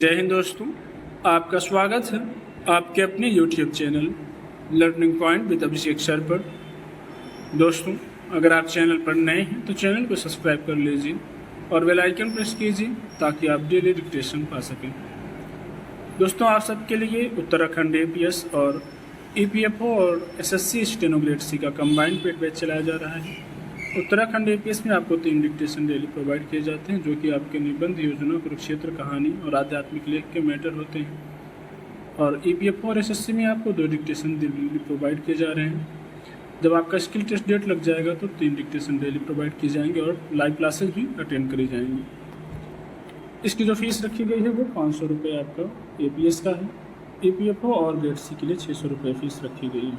जय हिंद दोस्तों, आपका स्वागत है आपके अपने YouTube channel learning point with Abhishek sir पर। दोस्तों, अगर आप चैनल पर नए हैं तो चैनल को सब्सक्राइब कर लीजिए और बेल आइकन प्रेस कीजिए ताकि आप डेली डिक्टेशन पा सकें। दोस्तों, आप सबके लिए उत्तराखंड APS और EPFO और SSC स्टेनोग्रेड सी का कंबाइंड पेड बैच चलाया जा रहा है। उत्तराखंड APS में आपको 3 डिक्टेशन डेली प्रोवाइड किए जाते हैं, जो कि आपके निबंध, योजना, कुरुक्षेत्र, कहानी और आध्यात्मिक लेख के मैटर होते हैं। और EPFO और SSC में आपको 2 डिक्टेशन डेली प्रोवाइड किए जा रहे हैं। जब आपका स्किल टेस्ट डेट लग जाएगा तो 3 डिक्टेशन डेली प्रोवाइड की जाएंगे और लाइव क्लासेस भी अटेंड करी जाएंगी। इसकी जो फीस रखी गई है वो 500 रुपये आपका APS का है। EPFO और ग्रेड C के लिए 600 रुपये फीस रखी गई है।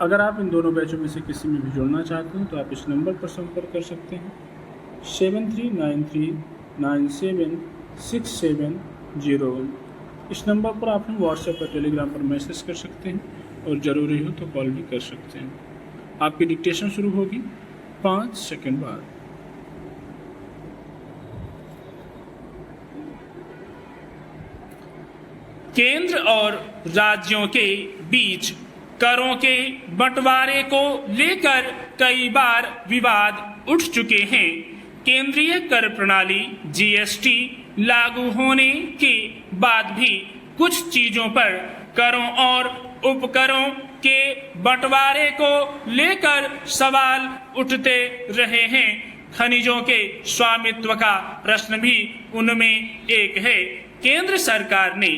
अगर आप इन दोनों बैचों में से किसी में भी जुड़ना चाहते हैं तो आप इस नंबर पर संपर्क कर सकते हैं 7393976701। इस नंबर पर आप हमें व्हाट्सएप और टेलीग्राम पर मैसेज कर सकते हैं और ज़रूरी हो तो कॉल भी कर सकते हैं। आपकी डिक्टेशन शुरू होगी 5 सेकंड बाद। केंद्र और राज्यों के बीच करों के बंटवारे को लेकर कई बार विवाद उठ चुके हैं। केंद्रीय कर प्रणाली GST लागू होने के बाद भी कुछ चीजों पर करों और उपकरों के बंटवारे को लेकर सवाल उठते रहे हैं। खनिजों के स्वामित्व का प्रश्न भी उनमें एक है। केंद्र सरकार ने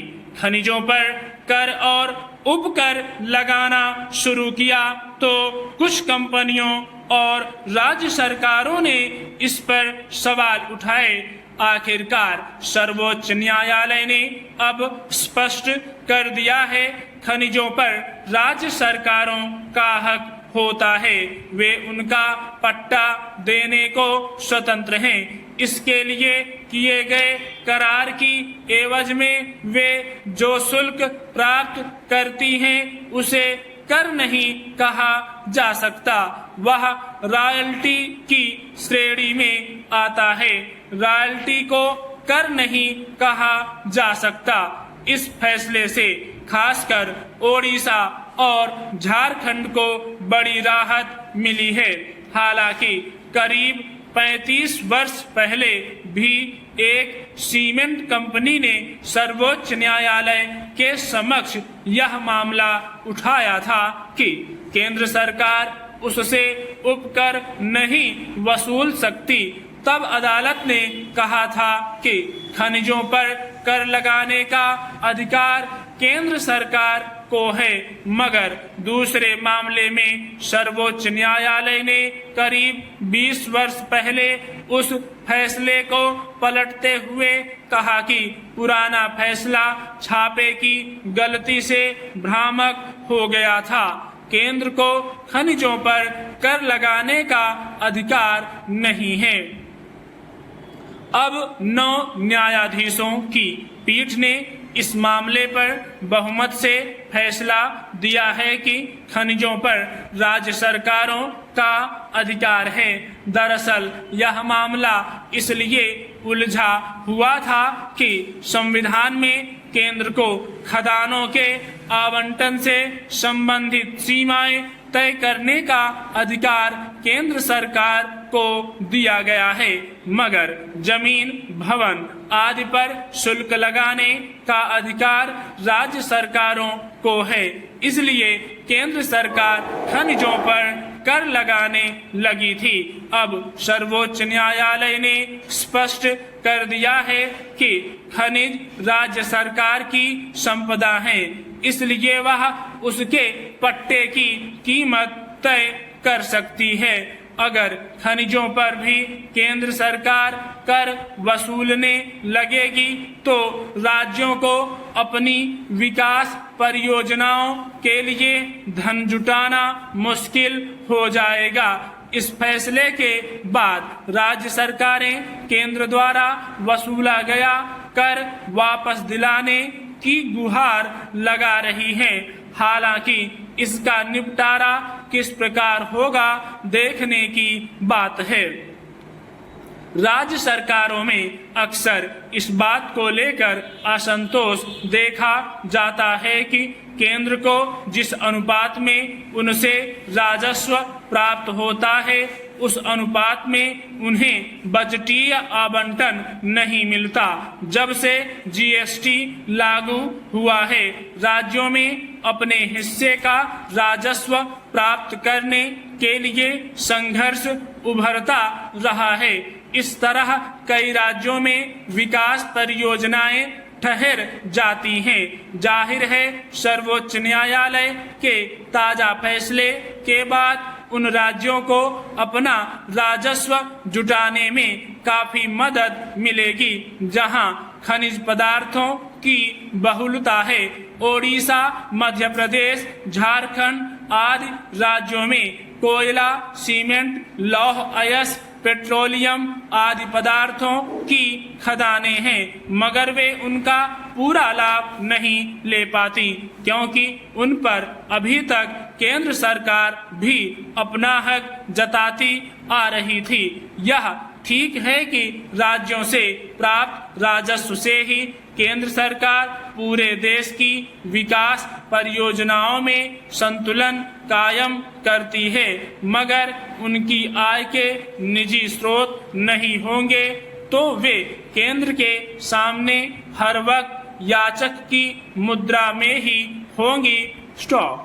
खनिजों पर कर और उपकर लगाना शुरू किया तो कुछ कंपनियों और राज्य सरकारों ने इस पर सवाल उठाए। आखिरकार सर्वोच्च न्यायालय ने अब स्पष्ट कर दिया है, खनिजों पर राज्य सरकारों का हक होता है, वे उनका पट्टा देने को स्वतंत्र हैं। इसके लिए किए गए करार की एवज में वे जो शुल्क प्राप्त करती हैं उसे कर नहीं कहा जा सकता, वह रॉयल्टी की श्रेणी में आता है। रॉयल्टी को कर नहीं कहा जा सकता। इस फैसले से खासकर ओडिशा और झारखंड को बड़ी राहत मिली है। हालांकि करीब 35 वर्ष पहले भी एक सीमेंट कंपनी ने सर्वोच्च न्यायालय के समक्ष यह मामला उठाया था कि केंद्र सरकार उससे उपकर नहीं वसूल सकती। तब अदालत ने कहा था कि खनिजों पर कर लगाने का अधिकार केंद्र सरकार को है, मगर दूसरे मामले में सर्वोच्च न्यायालय ने करीब 20 वर्ष पहले उस फैसले को पलटते हुए कहा कि पुराना फैसला छापे की गलती से भ्रामक हो गया था। केंद्र को खनिजों पर कर लगाने का अधिकार नहीं है। अब 9 न्यायाधीशों की पीठ ने इस मामले पर बहुमत से फैसला दिया है कि खनिजों पर राज्य सरकारों का अधिकार है। दरअसल यह मामला इसलिए उलझा हुआ था कि संविधान में केंद्र को खदानों के आवंटन से संबंधित सीमाएं तय करने का अधिकार केंद्र सरकार को दिया गया है, मगर जमीन, भवन आदि पर शुल्क लगाने का अधिकार राज्य सरकारों को है। इसलिए केंद्र सरकार खनिजों पर कर लगाने लगी थी। अब सर्वोच्च न्यायालय ने स्पष्ट कर दिया है कि खनिज राज्य सरकार की संपदा है, इसलिए वह उसके पट्टे की कीमत तय कर सकती है। अगर खनिजों पर भी केंद्र सरकार कर वसूलने लगेगी तो राज्यों को अपनी विकास परियोजनाओं के लिए धन जुटाना मुश्किल हो जाएगा। इस फैसले के बाद राज्य सरकारें केंद्र द्वारा वसूला गया कर वापस दिलाने की गुहार लगा रही हैं। हालांकि इसका निपटारा किस प्रकार होगा देखने की बात है। राज्य सरकारों में अक्सर इस बात को लेकर असंतोष देखा जाता है कि केंद्र को जिस अनुपात में उनसे राजस्व प्राप्त होता है उस अनुपात में उन्हें बजटीय आवंटन नहीं मिलता। जब से जीएसटी लागू हुआ है, राज्यों में अपने हिस्से का राजस्व प्राप्त करने के लिए संघर्ष उभरता रहा है। इस तरह कई राज्यों में विकास परियोजनाएं ठहर जाती हैं। जाहिर है, सर्वोच्च न्यायालय के ताजा फैसले के बाद उन राज्यों को अपना राजस्व जुटाने में काफी मदद मिलेगी जहां खनिज पदार्थों की बहुलता है। ओडिशा, मध्य प्रदेश, झारखंड आदि राज्यों में कोयला, सीमेंट, लौह अयस्क, पेट्रोलियम आदि पदार्थों की खदानें हैं, मगर वे उनका पूरा लाभ नहीं ले पाती क्योंकि उन पर अभी तक केंद्र सरकार भी अपना हक जताती आ रही थी। यह ठीक है कि राज्यों से प्राप्त राजस्व से ही केंद्र सरकार पूरे देश की विकास परियोजनाओं में संतुलन कायम करती है, मगर उनकी आय के निजी स्रोत नहीं होंगे तो वे केंद्र के सामने हर वक्त याचक की मुद्रा में ही होंगी। स्टॉप।